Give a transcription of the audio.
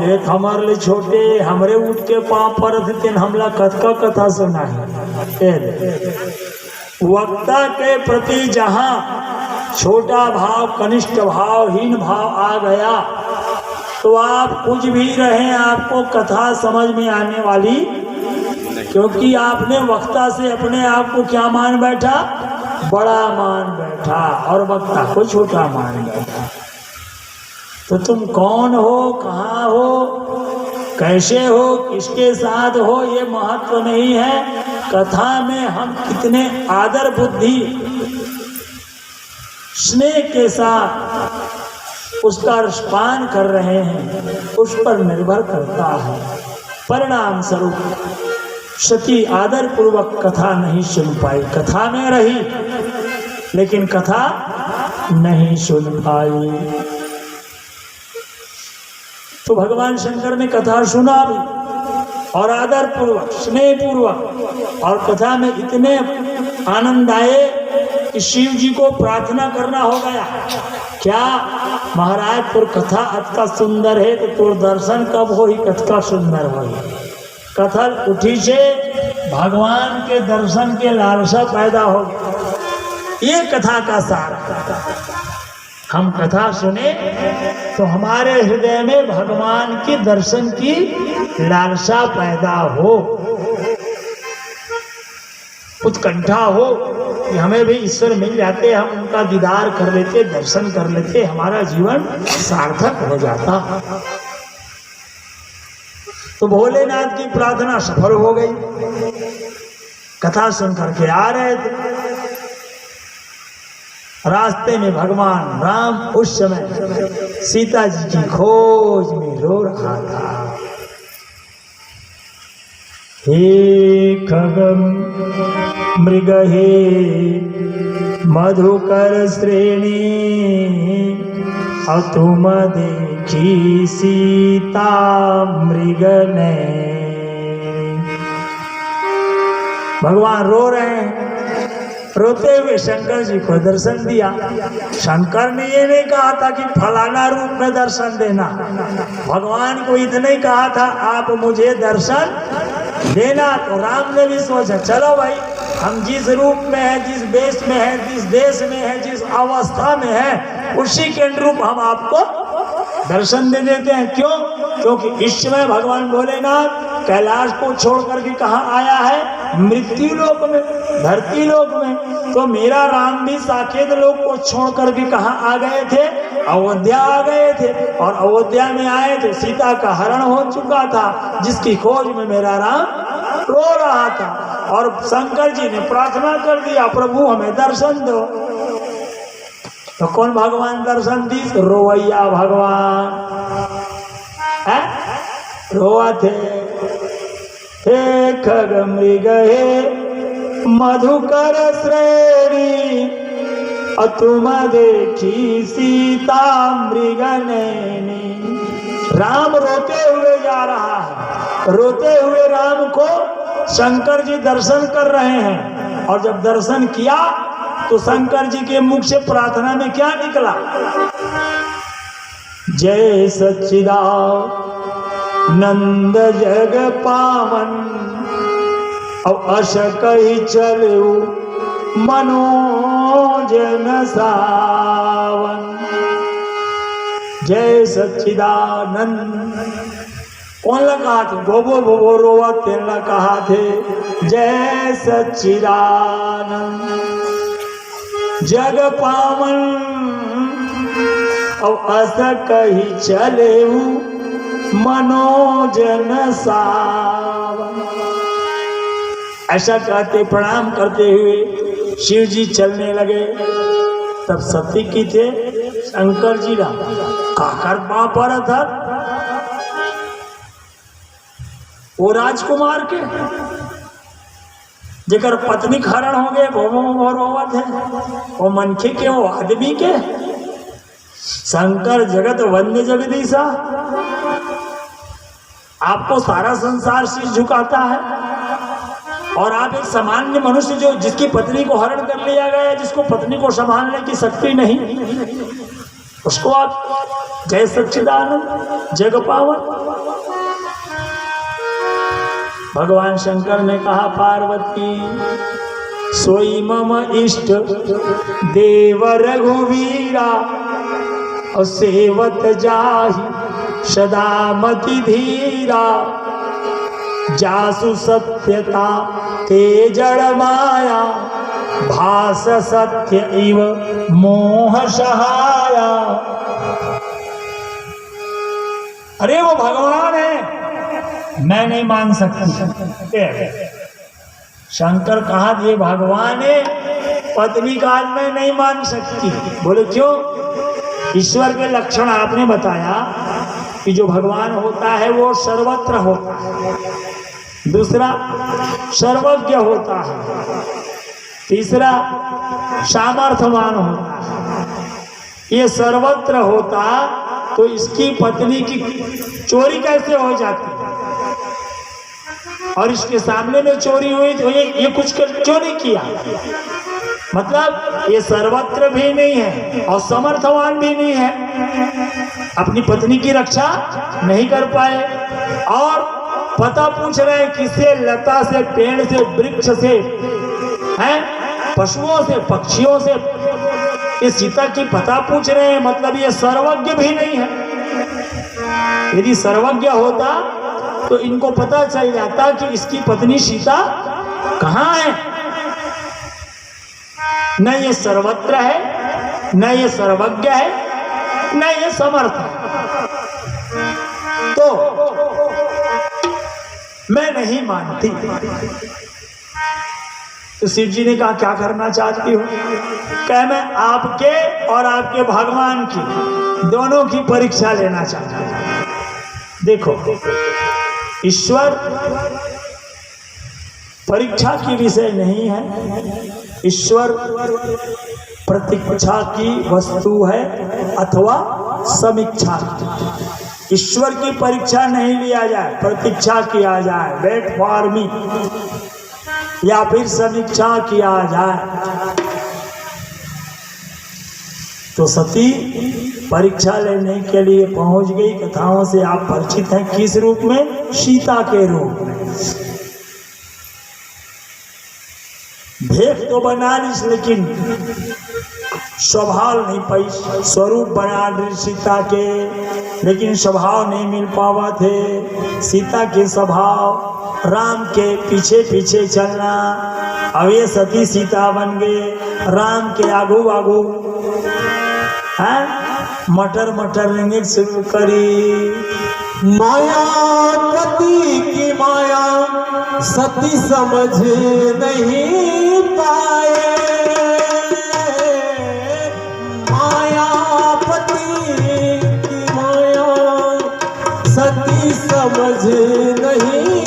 एक हमारे लिए छोटे हमरे उठ के पाँव पर तीन हमला कथका कथा सुना है। वक्ता के प्रति जहाँ छोटा भाव, कनिष्ठ भाव, हीन भाव आ गया तो आप कुछ भी रहें, आपको कथा समझ में आने वाली, क्योंकि आपने वक्ता से अपने आप को क्या मान बैठा, बड़ा मान बैठा, और वक्ता को छोटा मान बैठा। तो तुम कौन हो, कहाँ हो, कैसे हो, किसके साथ हो, ये महत्व नहीं है। कथा में हम कितने आदर बुद्धि स्नेह के साथ उसका रसपान कर रहे हैं, उस पर निर्भर करता है। परिणाम स्वरूप सती आदर पूर्वक कथा नहीं सुन पाई, कथा में रही लेकिन कथा नहीं सुन पाई। तो भगवान शंकर ने कथा सुना भी और आदर पूर्वक, स्नेह पूर्वक, और कथा में इतने आनंद आए कि शिव जी को प्रार्थना करना हो गया। क्या महाराज तुर कथा अतका सुंदर है तो तुर दर्शन कब हो ही कथा सुंदर हो। कथा उठी से भगवान के दर्शन के लालसा पैदा हो, ये कथा का सार। हम कथा सुने तो हमारे हृदय में भगवान के दर्शन की लालसा पैदा हो, उत्कंठा हो कि हमें भी ईश्वर मिल जाते, हम उनका दीदार कर लेते, दर्शन कर लेते, हमारा जीवन सार्थक हो जाता। तो भोलेनाथ की प्रार्थना सफल हो गई। कथा सुन करके आ रहे थे, रास्ते में भगवान राम उस समय सीता जी की खोज में रो रहा था। हे खगम मृग हे मधुकर श्रेणी, और तुम देखी सीता मृग ने। भगवान रो रहे हैं, रोते हुए शंकर जी को दर्शन दिया। शंकर ने ये नहीं कहा था कि फलाना रूप में दर्शन देना, भगवान को इतना ही कहा था आप मुझे दर्शन देना। तो राम ने भी सोचा चलो भाई, हम जिस रूप में है, जिस वेश में है, जिस देश में है, जिस अवस्था में है, उसी के अनुरूप हम आपको दर्शन दे देते हैं। क्यों? क्योंकि इस समय भगवान भोलेनाथ कैलाश को छोड़ करके कहाँ आया है, मृत्यु लोक में, धरती लोक में। तो मेरा राम भी साकेत लोक को छोड़ करके कहाँ आ गए थे, अयोध्या आ गए थे, और अयोध्या में आए तो सीता का हरण हो चुका था, जिसकी खोज में मेरा राम रो रहा था। और शंकर जी ने प्रार्थना कर दिया प्रभु हमें दर्शन दो। तो कौन भगवान दर्शन दी? रोवैया भगवान है, रोआ थे। हे खग मृग हे मधुकर श्रेणी, और तुम देखी सीता मृग नैनी। राम रोते हुए जा रहा है, रोते हुए राम को शंकर जी दर्शन कर रहे हैं। और जब दर्शन किया तो शंकर जी के मुख से प्रार्थना में क्या निकला? जय सच्चिदानंद जग पावन, और अस कही चलू मनोजन सावन। जय सच्चिदानंद कौन लगा थे? बोबो बोबो रोवा तेन कहा थे। जय सच्चिदानंद जग पावन, और अस कही चले मनोजन सावन। ऐसा कहते प्रणाम करते हुए शिव जी चलने लगे। तब सती की थे शंकर जी राम काकर पाँव पर था, वो राजकुमार के जेकर पत्नी हरण हो गए वो रोवत है, वो मनखे के, वो आदमी के। शंकर जगत वंद्य जगदीशा, आपको सारा संसार सिर झुकाता है, और आप एक सामान्य मनुष्य जो जिसकी पत्नी को हरण कर लिया गया, जिसको पत्नी को संभालने की शक्ति नहीं, उसको आप जय सच्चिदानंद जग पावन। भगवान शंकर ने कहा पार्वती सोई मम इष्ट देव रघुवीरा और सेवत जाहि सदा मति धीरा जासु सत्यता ते जड़ माया भास सत्य इव मोह सहाया। अरे वो भगवान है, मैं नहीं मान सकती। शंकर कहा ये भगवान है, पत्नी काल में नहीं मान सकती। बोले क्यों? ईश्वर के लक्षण आपने बताया कि जो भगवान होता है वो सर्वत्र होता है, दूसरा सर्वज्ञ होता है, तीसरा सामर्थ्यवान होता है। ये सर्वत्र होता तो इसकी पत्नी की चोरी कैसे हो जाती? और इसके सामने में चोरी हुई तो ये कुछ क्यों नहीं किया? मतलब ये सर्वत्र भी नहीं है और समर्थवान भी नहीं है, अपनी पत्नी की रक्षा नहीं कर पाए और पता पूछ रहे हैं किससे? लता से, पेड़ से, वृक्ष से, हैं, पशुओं से, पक्षियों से ये सीता की पता पूछ रहे हैं। मतलब ये सर्वज्ञ भी नहीं है। यदि सर्वज्ञ होता तो इनको पता चल जाता कि इसकी पत्नी सीता कहाँ है। न ये सर्वत्र है, न ये सर्वज्ञ है, न ये समर्थ है। तो मैं नहीं मानती। तो शिव जी ने कहा क्या करना चाहती हो? कह मैं आपके और आपके भगवान की दोनों की परीक्षा लेना चाहता हूं। देखो ईश्वर परीक्षा की विषय नहीं है, ईश्वर प्रतीक्षा की वस्तु है अथवा समीक्षा। ईश्वर की परीक्षा नहीं लिया जाए, प्रतीक्षा किया जाए, वेट फॉर मी, या फिर समीक्षा किया जाए। तो सती परीक्षा लेने के लिए पहुंच गई। कथाओं से आप परिचित हैं, किस रूप में? सीता के रूप में। भेद तो बना ली लेकिन स्वभाव नहीं पाई, स्वरूप बना ली सीता के, लेकिन स्वभाव नहीं मिल पावा थे। सीता के स्वभाव राम के पीछे पीछे चलना, अब ये सती सीता बन गए, राम के आगू आगू है मटर मटर रेंगे शुरू करी। माया पति की माया सती समझ नहीं पाए, माया पति की माया सती समझ नहीं